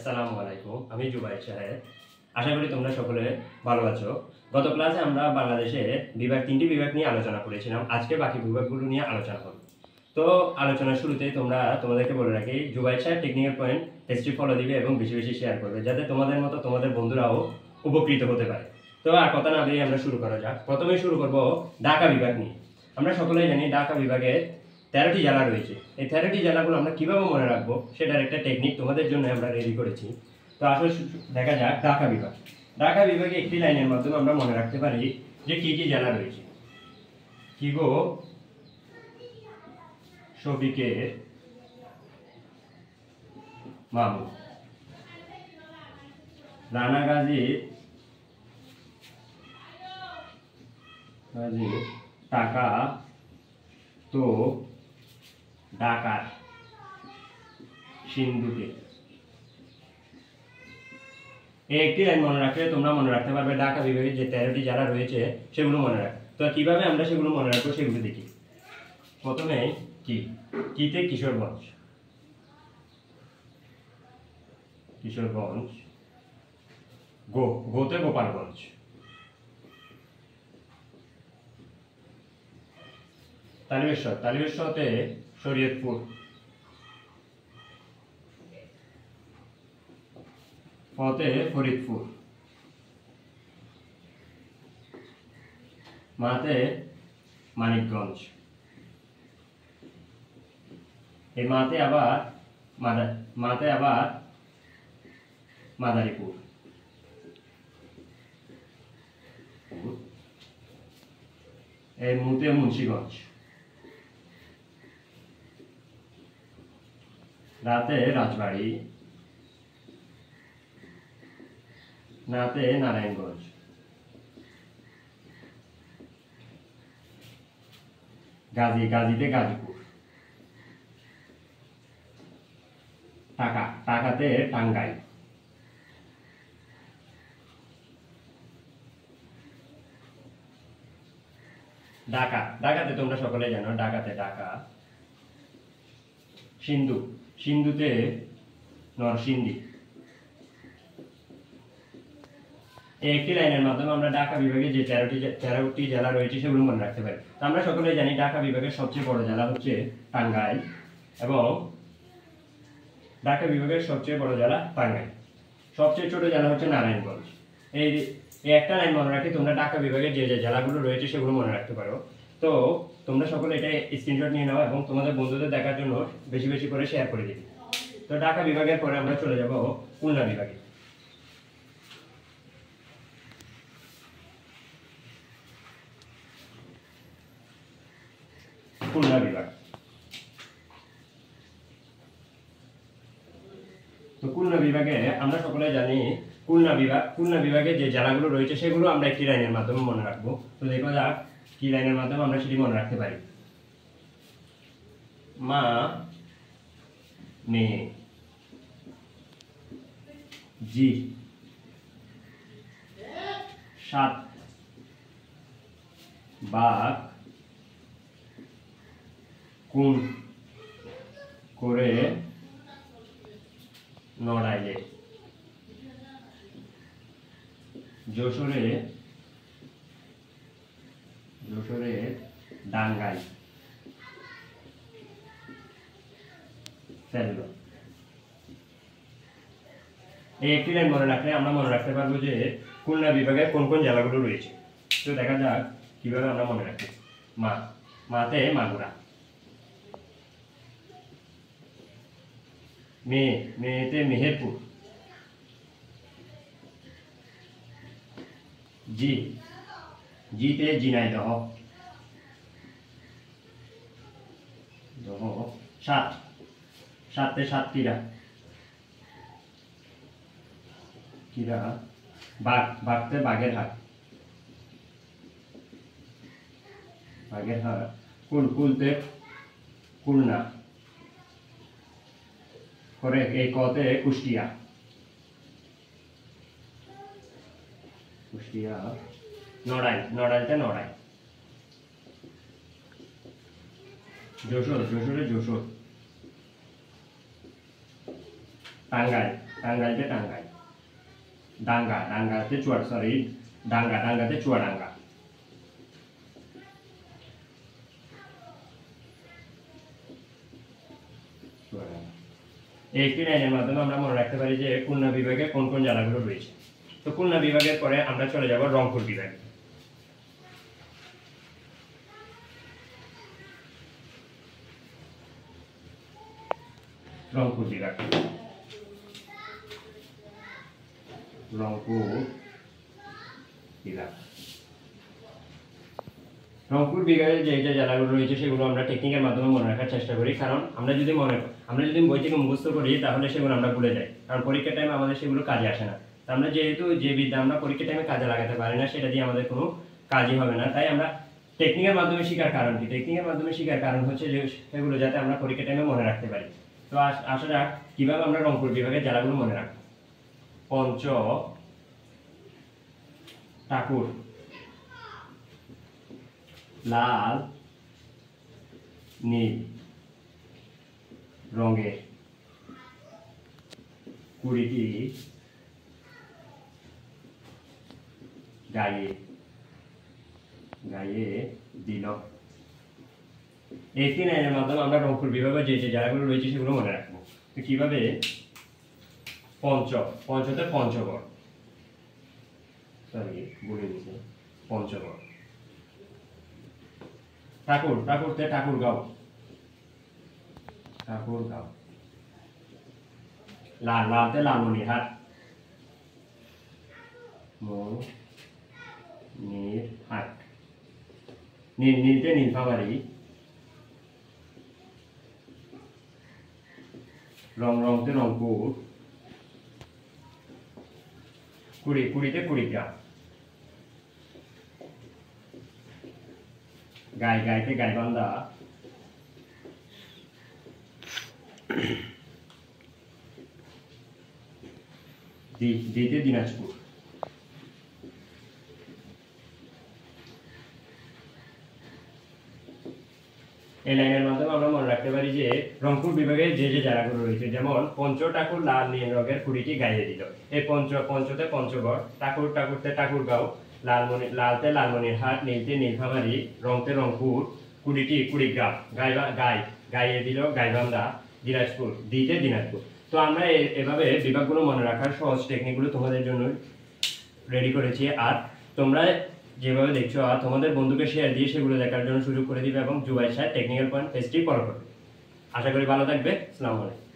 আসসালামু আলাইকুম। আমি জুবাইর সাহেব। আশা করি তোমরা সকলে ভালো আছো। গত ক্লাসে আমরা বাংলাদেশে তিনটি বিভাগ নিয়ে আলোচনা করেছিলাম। আজকে বাকি বিভাগগুলো নিয়ে আলোচনা করব। তো আলোচনার শুরুতেই তোমাদেরকে বলে রাখি, জুবাইর সাহেব টেকনিক্যাল পয়েন্ট হিস্ট্রি ফলো দিবে এবং বেশি বেশি শেয়ার করবে, যাতে তোমাদের মতো তোমাদের বন্ধুরাও উপকৃত হতে পারে। তো আর কথা না বলে আমরা শুরু করা যাক। প্রথমেই শুরু করব ঢাকা বিভাগ নিয়ে। আমরা সকলেই জানি ঢাকা বিভাগে 13টি জেলা রয়েছে। এই 13টি জেলাগুলো আমরা কিভাবে মনে রাখবো সেটার একটা টেকনিক তোমাদের জন্য আমরা রেডি করেছি। তো আসলে দেখা যাক ঢাকা বিভাগ। ঢাকা বিভাগে একটি লাইনের মাধ্যমে আমরা মনে রাখতে পারি যে কি কি জেলা রয়েছে। কি গো শফিকের মামু, রানাগাজীর টাকা তো ঢাকার সিন্ধুকে। এই একটি লাইন মনে রাখলে তোমরা মনে রাখতে পারবে ঢাকা বিভাগে যে 13টি জেলা রয়েছে সেগুলো মনে রাখ। তো কিভাবে আমরা সেগুলো মনে রাখবো সেগুলো দেখি। প্রথমে কিতে কিশোরগঞ্জ, গোতে গোপালগঞ্জ, তালিবেশ্বরতে শরীয়তপুর, ফতে ফরিদপুর, মাতে মানিকগঞ্জ, এই মাতে আবার মাদারীপুর, এই মুতে মুন্সিগঞ্জ, রাতে রাজবাড়ী, নাতে নারায়ণগঞ্জ, গাজীতে গাজীপুর, টাকাতে টাঙ্গাইল, ঢাকাতে তোমরা সকলে জানো ঢাকাতে ঢাকা, সিন্ধুতে নরসিংদী। এই একটি লাইনের মাধ্যমে আমরা ঢাকা বিভাগে যে 13টি জেলা রয়েছে সেগুলো মনে রাখতে পারি। আমরা সকলে জানি ঢাকা বিভাগের সবচেয়ে বড় জেলা হচ্ছে টাঙ্গাইল এবং ঢাকা বিভাগের সবচেয়ে বড় জেলা টাঙ্গাইল, সবচেয়ে ছোট জেলা হচ্ছে নারায়ণগঞ্জ। এই একটা লাইন মনে রাখি তোমরা ঢাকা বিভাগের যে যে জেলাগুলো রয়েছে সেগুলো মনে রাখতে পারো। তো তোমরা সকলে এটা স্ক্রিনশট নিয়ে নাও এবং তোমাদের বন্ধুদের দেখার জন্য বেশি বেশি করে শেয়ার করে দিবে। তো ঢাকা বিভাগের পরে আমরা চলে যাব খুলনা বিভাগে। খুলনা বিভাগ। তো খুলনা বিভাগে আমরা সকলে জানি খুলনা বিভাগে যে জেলাগুলো রয়েছে সেগুলো আমরা একটি লাইনের মাধ্যমে মনে রাখবো। তো দেখো যাক কি লাইনের মাধ্যমে আমরা সেটি মনে রাখতে পারি। মা মেয়ে, জি 7 বাঘ কোন করে নড়াইলে, যশোরে ডাঙ্গাই ফেললো। এই একটি লাইন মনে রাখলে আমরা মনে রাখতে পারবো যে খুলনা বিভাগে কোন কোন জেলাগুলো রয়েছে। তো দেখা যাক কিভাবে আমরা মনে রাখি। মাতে মাগুরা, মেয়েতে মেহেরপুর, জিতে ঝিনাইদহ, সাতে সাতক্ষীরা, বাঘতে বাগেরহাট, কুলতে খুলনা, করে এই কতে কুষ্টিয়া, নড়াইলতে নড়াই, যশোরে যশোর, টাঙ্গাইল টাঙ্গাইতে টাঙ্গাই, ডাঙ্গা, ডাঙ্গাতে সরি ডাঙ্গা, ডাঙ্গাতে চুয়াডাঙ্গা। এই 89 এর মাধ্যমে আমরা মনে রাখতে পারি যে খুলনা বিভাগে কোন কোন জেলাগুলো রয়েছে। তো খুলনা বিভাগের পরে আমরা চলে যাব রংপুর বিভাগে। রংপুর বিভাগ, রংপুর বিভাগ, রংপুর বিভাগের যে জেলাগুলো রয়েছে সেগুলো আমরা টেকনিকের মাধ্যমে মনে রাখার চেষ্টা করি, কারণ আমরা যদি বই থেকে মুখস্থ করি তাহলে সেগুলো আমরা ভুলে যাই, কারণ পরীক্ষার টাইমে আমাদের সেগুলো কাজে আসে না। আমরা যেহেতু যে বিদ্যা আমরা পরীক্ষার টাইমে কাজে লাগাতে পারি না, সেটা দিয়ে আমাদের কোনো কাজই হবে না। তাই আমরা টেকনিকের মাধ্যমে শেখার কারণ কি? টেকনিকের মাধ্যমে শেখার কারণ হচ্ছে যে সেগুলো যাতে আমরা পরীক্ষার টাইমে মনে রাখতে পারি। তো আসা যাক কিভাবে আমরা রংপুর বিভাগের জেলাগুলো মনে রাখবো। পঞ্চ ঠাকুর, লাল নীল রঙের 20টি গায়ে দিল। 89 এর মাধ্যমে আমরা রংপুর বিভাগে যে জেলাগুলো রয়েছে সেগুলো মনে রাখবো। তো কিভাবে? পঞ্চতে পঞ্চগড়, সরি বলে দিয়েছি, পঞ্চগড়। ঠাকুরতে ঠাকুরগাঁও, লালতে লালমনিরহাট, নীলতে নীলফামারী, রংতে রংপুর, কুড়িতে কুড়িগ্রাম, গাইতে গাইবান্ধা, দিতে দিনাজপুর। এই লাইনের মাধ্যমে আমরা মনে রাখতে পারি যে রংপুর বিভাগের যে জেলাগুলো রয়েছে, যেমন পঞ্চ ঠাকুর লাল নীল রঙের 20টি গাইয়ে দিল। এই পঞ্চতে পঞ্চগড়, ঠাকুরতে ঠাকুরগাঁও, লালতে লালমনিরহাট, নীলতে নীলফামারী, রংতে রংপুর, কুড়িগ্রাম, গাইয়ে দিল গাইবান্ধা, দিনাজপুর, দিতে দিনাজপুর। তো আমরা এভাবে বিভাগগুলো মনে রাখার সহজ টেকনিকগুলো তোমাদের জন্য রেডি করেছি। আর তোমরা যেভাবে দেখছো আর তোমাদের বন্ধুকে শেয়ার দিয়ে সেগুলো দেখার জন্য সুযোগ করে দিবে এবং জুবাইর সাহেব টেকনিক্যাল পয়েন্ট পেজটি ফলো করবে। আশা করি ভালো থাকবে। আসসালামু আলাইকুম।